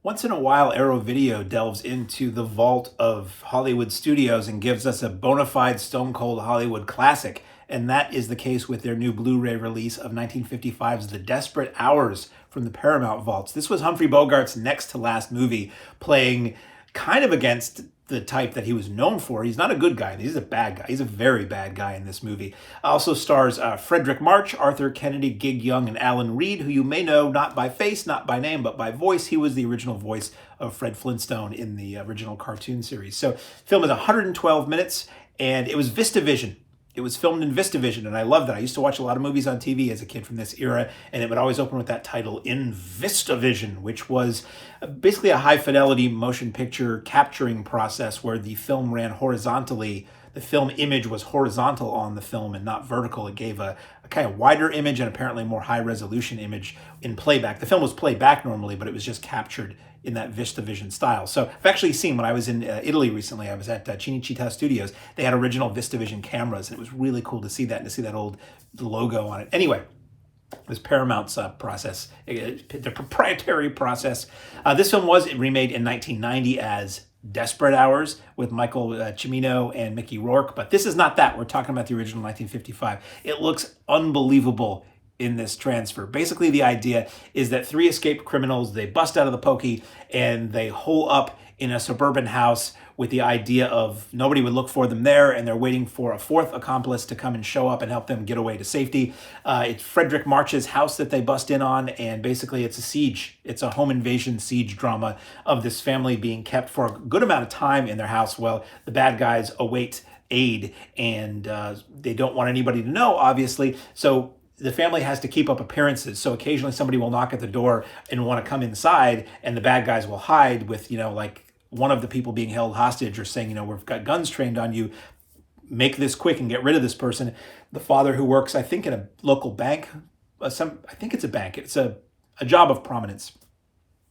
Once in a while, Arrow Video delves into the vault of Hollywood studios and gives us a bona fide Stone Cold Hollywood classic. And that is the case with their new Blu-ray release of 1955's The Desperate Hours from the Paramount vaults. This was Humphrey Bogart's next to last movie, playing kind of against the type that he was known for. He's not a good guy. He's a bad guy. He's a very bad guy in this movie. Also stars Fredric March, Arthur Kennedy, Gig Young, and Alan Reed, who you may know not by face, not by name, but by voice. He was the original voice of Fred Flintstone in the original cartoon series. So the film is 112 minutes, and it was VistaVision. It was filmed in VistaVision, and I loved it. I used to watch a lot of movies on TV as a kid from this era, and it would always open with that title, In VistaVision, which was basically a high-fidelity motion picture capturing process where the film ran horizontally. The film image was horizontal on the film and not vertical. It gave a kind of wider image and apparently more high-resolution image in playback. The film was played back normally, but it was just captured in that VistaVision style. So I've actually seen, when I was in Italy recently, I was at Cinecittà Studios, they had original VistaVision cameras, and it was really cool to see that and to see that old logo on it. Anyway, it was Paramount's process, their proprietary process. This film was remade in 1990 as Desperate Hours with Michael Cimino and Mickey Rourke, but this is not that. We're talking about the original 1955. It looks unbelievable in this transfer. Basically, the idea is that three escaped criminals, they bust out of the pokey and they hole up in a suburban house with the idea of nobody would look for them there, and they're waiting for a fourth accomplice to come and show up and help them get away to safety. It's Fredric March's house that they bust in on, and basically it's a siege. It's a home invasion siege drama of this family being kept for a good amount of time in their house while the bad guys await aid, and they don't want anybody to know, obviously. So the family has to keep up appearances. So occasionally somebody will knock at the door and want to come inside, and the bad guys will hide with, like one of the people being held hostage or saying, we've got guns trained on you. Make this quick and get rid of this person. The father, who works, I think, in a local bank, I think it's a bank. It's a job of prominence.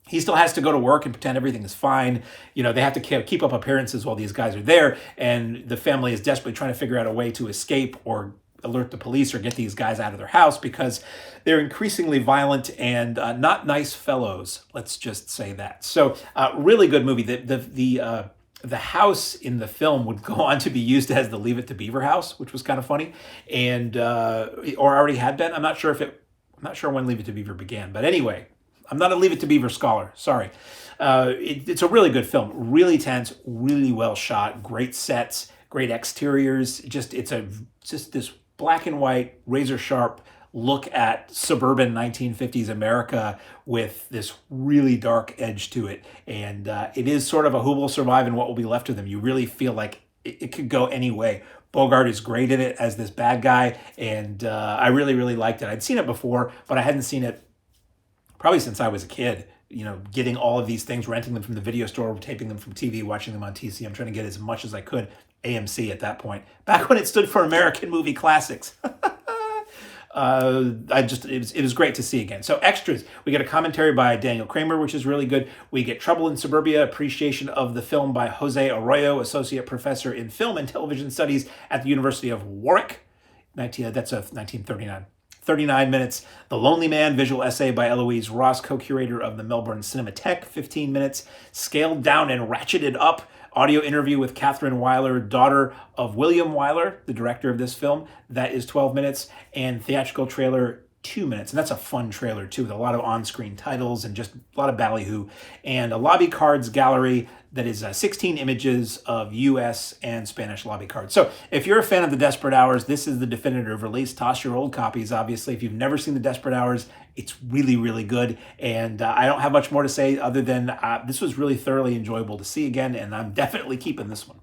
He still has to go to work and pretend everything is fine. They have to keep up appearances while these guys are there. And the family is desperately trying to figure out a way to escape or alert the police or get these guys out of their house because they're increasingly violent and not nice fellows. Let's just say that. So really good movie. The house in the film would go on to be used as the Leave It to Beaver house, which was kind of funny, and or already had been. I'm not sure when Leave It to Beaver began, but anyway, I'm not a Leave It to Beaver scholar. Sorry. It's a really good film. Really tense, really well shot, great sets, great exteriors. It's this black and white, razor sharp look at suburban 1950s America with this really dark edge to it. And it is sort of a who will survive and what will be left of them. You really feel like it could go any way. Bogart is great in it as this bad guy, and I really, really liked it. I'd seen it before, but I hadn't seen it probably since I was a kid. Getting all of these things, renting them from the video store, taping them from TV, watching them on TC. I'm trying to get as much as I could. AMC at that point, back when it stood for American Movie Classics. It was great to see again. So extras, we get a commentary by Daniel Kramer, which is really good. We get Trouble in Suburbia, appreciation of the film by Jose Arroyo, associate professor in film and television studies at the University of Warwick. That's a 1939. 39 minutes. The Lonely Man, visual essay by Eloise Ross, co-curator of the Melbourne Cinematheque, 15 minutes. Scaled down and ratcheted up, audio interview with Catherine Wyler, daughter of William Wyler, the director of this film. That is 12 minutes. And theatrical trailer, 2 minutes. And that's a fun trailer, too, with a lot of on-screen titles and just a lot of ballyhoo. And a lobby cards gallery that is 16 images of U.S. and Spanish lobby cards. So if you're a fan of The Desperate Hours, this is the definitive release. Toss your old copies, obviously. If you've never seen The Desperate Hours, it's really, really good. And I don't have much more to say other than this was really thoroughly enjoyable to see again, and I'm definitely keeping this one.